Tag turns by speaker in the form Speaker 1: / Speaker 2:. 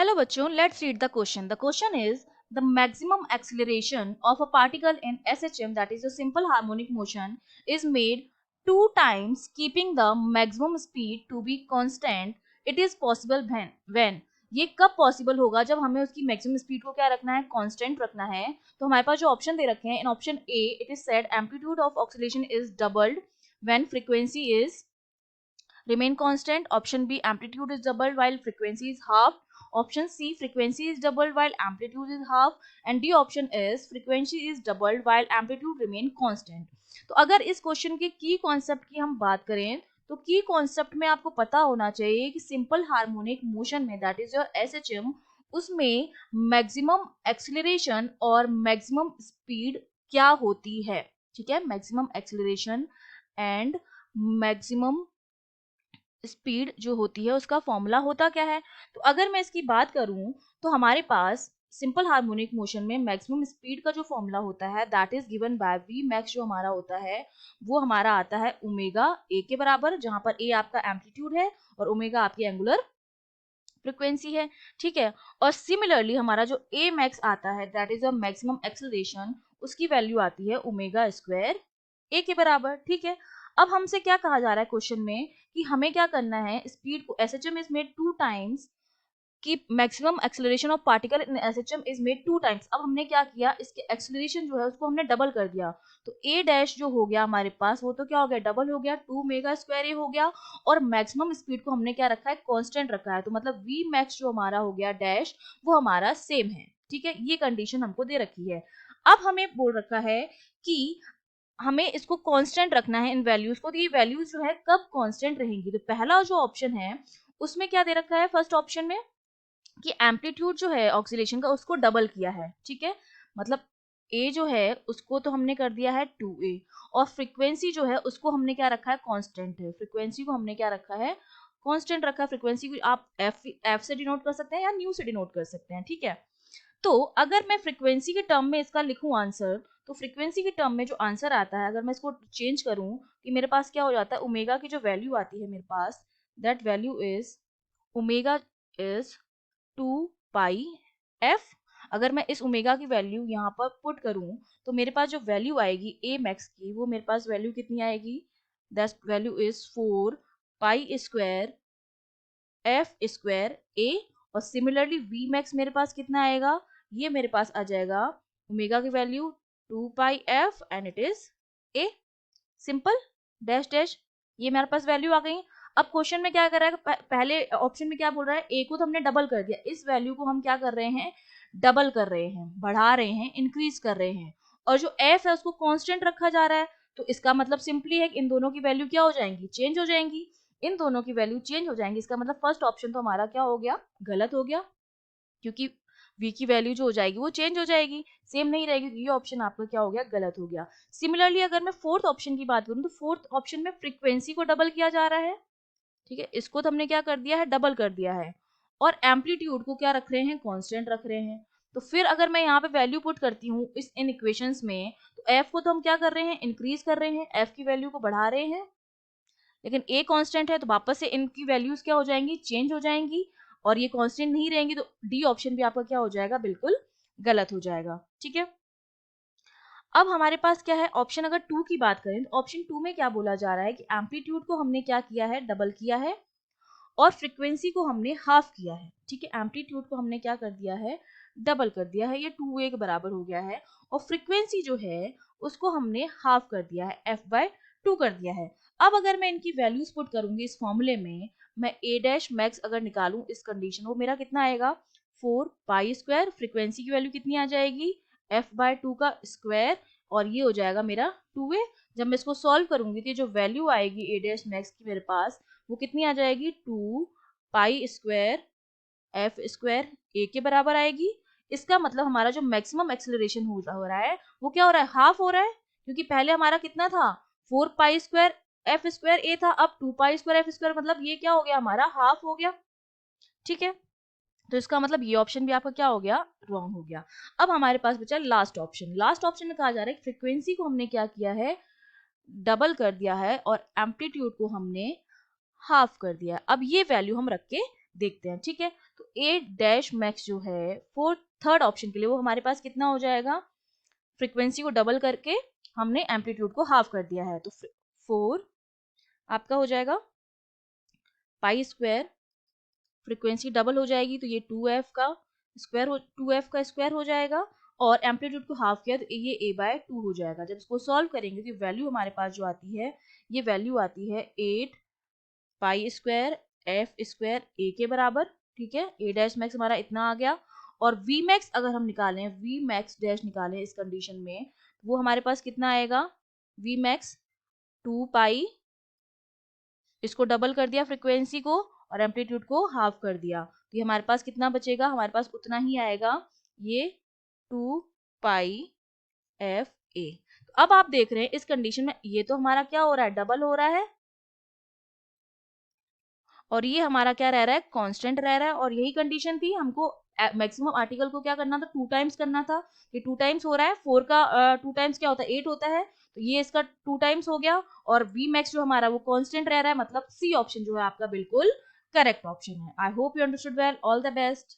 Speaker 1: चलो बच्चों, let's read the question. The question is the maximum acceleration of a particle in SHM, that is a simple harmonic motion, is made 2 times keeping the maximum speed to be constant. It is possible when ये कब possible होगा जब हमें उसकी maximum speed को क्या रखना है, कांस्टेंट रखना है. तो हमारे पास जो ऑप्शन दे रखे हैं, in option A it is said amplitude of oscillation is doubled when frequency is remain constant. Option B, amplitude is doubled while frequency is half. Option C, frequency is doubled while amplitude is half. And D option is frequency is doubled while amplitude remain constant. तो अगर इस question के की concept की हम बात करें तो की कॉन्सेप्ट में आपको पता होना चाहिए कि सिंपल हार्मोनिक मोशन में, दैट इज योर एसएचएम, उसमें मैक्सिमम एक्सीलरेशन और मैक्सिमम स्पीड क्या होती है. ठीक है, maximum acceleration and maximum speed जो होती है उसका फॉर्मूला होता क्या है. तो अगर मैं इसकी बात करूं तो हमारे पास सिंपल हार्मोनिक मोशन में मैक्सिमम स्पीड का जो फॉर्मूला होता है that is given by v max. जो हमारा होता है वो हमारा आता है ओमेगा ए के बराबर, जहां पर ए आपका एम्पलीट्यूड है और ओमेगा आपकी एंगुलर फ्रीक्वेंसी है. ठीक है, और सिमिलरली हमारा जो ए मैक्स आता है that is a maximum acceleration, उसकी वैल्यू आती है ओमेगा स्क्वायर ए के बराबर. ठीक है, अब हमसे क्या कहा जा रहा है क्वेश्चन में कि हमें क्या करना है, स्पीड को एसएचएम इज मेड 2 times कि maximum acceleration of particle in SHM is made 2 times. अब हमने क्या किया, इसके एक्सेलरेशन जो है उसको हमने डबल कर दिया. तो ए डैश जो हो गया हमारे पास वो तो क्या हो गया, डबल हो गया, 2 मेगा स्क्वायर ए हो गया. और मैक्सिमम स्पीड को हमने क्या रखा है, कांस्टेंट रखा है. तो मतलब वी मैक्स जो हमारा हो गया डैश वो हमारा सेम है. ठीक है, ये कंडीशन हमको दे रखी है. अब हमें बोल रखा है कि हमें इसको कांस्टेंट रखना है इन वैल्यूज को. तो ये वैल्यूज जो है कब कांस्टेंट रहेंगी. तो पहला जो ऑप्शन है उसमें क्या दे रखा है, फर्स्ट ऑप्शन में कि एम्पलीट्यूड जो है ऑक्सीलेशन का उसको डबल किया है. ठीक है, मतलब ए जो है उसको तो हमने कर दिया है 2a और फ्रीक्वेंसी जो है उसको हमने क्या रखा है, कांस्टेंट है. फ्रीक्वेंसी को हमने क्या रखा है, कांस्टेंट रखा है. फ्रीक्वेंसी को आप एफ से डिनोट कर सकते हैं या न्यू से डिनोट कर सकते हैं. ठीक है, तो अगर मैं फ्रीक्वेंसी के टर्म में इसका लिखूं आंसर, तो फ्रीक्वेंसी के टर्म में जो आंसर आता है अगर मैं इसको चेंज करूं कि मेरे पास क्या हो जाता है, ओमेगा की जो वैल्यू आती है मेरे पास, that value is omega is 2 pi F. अगर मैं इस ओमेगा की वैल्यू यहाँ पर पुट करूं तो मेरे पास जो वैल्यू आएगी ए मैक्स की, वो मेरे पास वैल्यू कितनी आएगी, that value is 4 pi square F square A. और सिमिलरली वी मैक्स मेरे पास कितना आएगा, ये मेरे पास आ जाएगा ओमेगा की value 2 pi F and it is a. Simple dash dash, ये मेरे पास वैल्यू आ गई. अब क्वेश्चन में क्या कर रहा है, पहले ऑप्शन में क्या बोल रहा है, ए को तो हमने डबल कर दिया, इस वैल्यू को हम क्या कर रहे हैं, डबल कर रहे हैं, बढ़ा रहे हैं, इंक्रीज कर रहे हैं. और जो एफ है उसको कांस्टेंट रखा जा रहा है. तो इसका मतलब सिंपली है कि इन दोनों की वैल्यू क्या हो जाएंगी, चेंज हो जाएंगी. इन दोनों की वैल्यू चेंज हो जाएंगी. इसका मतलब फर्स्ट ऑप्शन तो हमारा क्या हो गया, गलत हो गया, क्योंकि v की वैल्यू जो हो जाएगी वो चेंज हो जाएगी, सेम नहीं रहेगी. ये ऑप्शन आपका क्या हो गया, गलत हो गया. सिमिलरली अगर मैं फोर्थ ऑप्शन की बात करूं तो फोर्थ ऑप्शन में फ्रीक्वेंसी को डबल किया जा रहा है. ठीक है, इसको तो हमने क्या कर दिया है, डबल कर दिया है. और एम्पलीट्यूड को क्या रख रहे हैं, कांस्टेंट रख रहे हैं. तो फिर अगर मैं यहाँ पे वैल्यू पुट करती हूँ इस इन इक्वेशंस में, तो एफ को तो हम क्या कर रहे हैं, इंक्रीज कर रहे हैं, एफ की वैल्यू को बढ़ा रहे हैं. लेकिन ए कांस्टेंट है तो वापस से इनकी वैल्यूज क्या हो जाएंगी, चेंज हो जाएंगी. और ये कांस्टेंट नहीं रहेंगी तो डी ऑप्शन भी आपका क्या हो जाएगा, बिल्कुल गलत हो जाएगा. ठीक है, अब हमारे पास क्या है, ऑप्शन अगर 2 की बात करें तो ऑप्शन 2 में क्या बोला जा रहा है कि एम्पलीट्यूड को हमने क्या किया है, डबल किया है और फ्रीक्वेंसी को हमने हाफ किया है. ठीक है, एम्पलीट्यूड को हमने क्या कर दिया है, डबल कर दिया है, ये 2a के बराबर हो गया है. और फ्रीक्वेंसी जो है उसको हमने हाफ कर दिया है, f/2 कर दिया है. अब अगर मैं इनकी वैल्यूज पुट करूंगी इस फॉर्मूले में, मैं a डैश मैक्स अगर निकालूं इस कंडीशन, वो मेरा कितना आएगा, 4 पाई स्क्वायर, फ्रीक्वेंसी की वैल्यू कितनी आ जाएगी, f/2 का स्क्वायर, और ये हो जाएगा मेरा 2a. जब मैं इसको सॉल्व करूंगी तो ये जो वैल्यू आएगी a डैश मैक्स की मेरे पास, वो कितनी आ जाएगी, 2 पाई स्क्वायर एफ स्क्वायर ए के बराबर आएगी. इसका मतलब हमारा जो मैक्सिमम एक्सेलरेशन हो रहा है वो क्या हो रहा है, हाफ हो रहा है. क्योंकि पहले हमारा कितना था, 4 पाई स्क्वायर एफ स्क्वायर ए था, अब 2 पाई स्क्वायर एफ स्क्वायर, मतलब ये क्या हो गया, हमारा हाफ हो गया. ठीक है, तो इसका मतलब ये ऑप्शन भी आपका क्या हो गया, रॉन्ग हो गया. अब हमारे पास बचा लास्ट ऑप्शन. लास्ट ऑप्शन में कहा जा रहा है फ्रीक्वेंसी को हमने क्या किया है, डबल कर दिया है और एम्पलीट्यूड को हमने हाफ कर दिया. अब ये वैल्यू हम रख के देखते हैं, ठीक है। तो ए डैश मैक्स जो है फोर्थ थर्ड ऑप्शन के लिए वो हमारे पास कितना हो जाएगा, फ्रीक्वेंसी को डबल करके हमने एम्पलीट्यूड को हाफ कर दिया है, तो 4 आपका हो जाएगा पाई स्क्वायर, फ्रीक्वेंसी डबल हो जाएगी तो ये 2f का स्क्वायर हो 2f का स्क्वायर हो जाएगा, और एम्पलीट्यूड को हाफ किया तो ये a/2 हो जाएगा। जब इसको सॉल्व करेंगे तो वैल्यू हमारे पास जो आती है, ये वैल्यू आती है 8 पाई स्क्वायर एफ स्क्वायर ए के बराबर, ठीक है। ए डैश मैक्स हमारा इतना आ गया, और वी मैक्स अगर हम निकालें, वी मैक्स डैश निकालें इस कंडीशन में, वो हमारे पास कितना आएगा, वी मैक्स 2 पाई, इसको डबल कर दिया फ्रीक्वेंसी को और एम्पलीट्यूड को हाफ कर दिया, तो ये हमारे पास कितना बचेगा, हमारे पास उतना ही आएगा, ये 2 पाई एफ ए। तो अब आप देख रहे हैं इस कंडीशन में ये तो हमारा क्या हो रहा है, डबल हो रहा है, और ये हमारा क्या रह रहा है, कांस्टेंट रह रहा है, और यही कंडीशन थी, हमको मैक्सिमम आर्टिकल को क्या करना था, 2 टाइम्स करना था। ये 2 टाइम्स हो रहा है, 4 का 2 टाइम्स क्या होता है, 8 होता है, तो ये इसका 2 टाइम्स हो गया, और वी मैक्स जो हमारा वो कांस्टेंट रह रहा है, मतलब सी ऑप्शन जो है आपका बिल्कुल करेक्ट ऑप्शन है। I hope you understood well, all the best.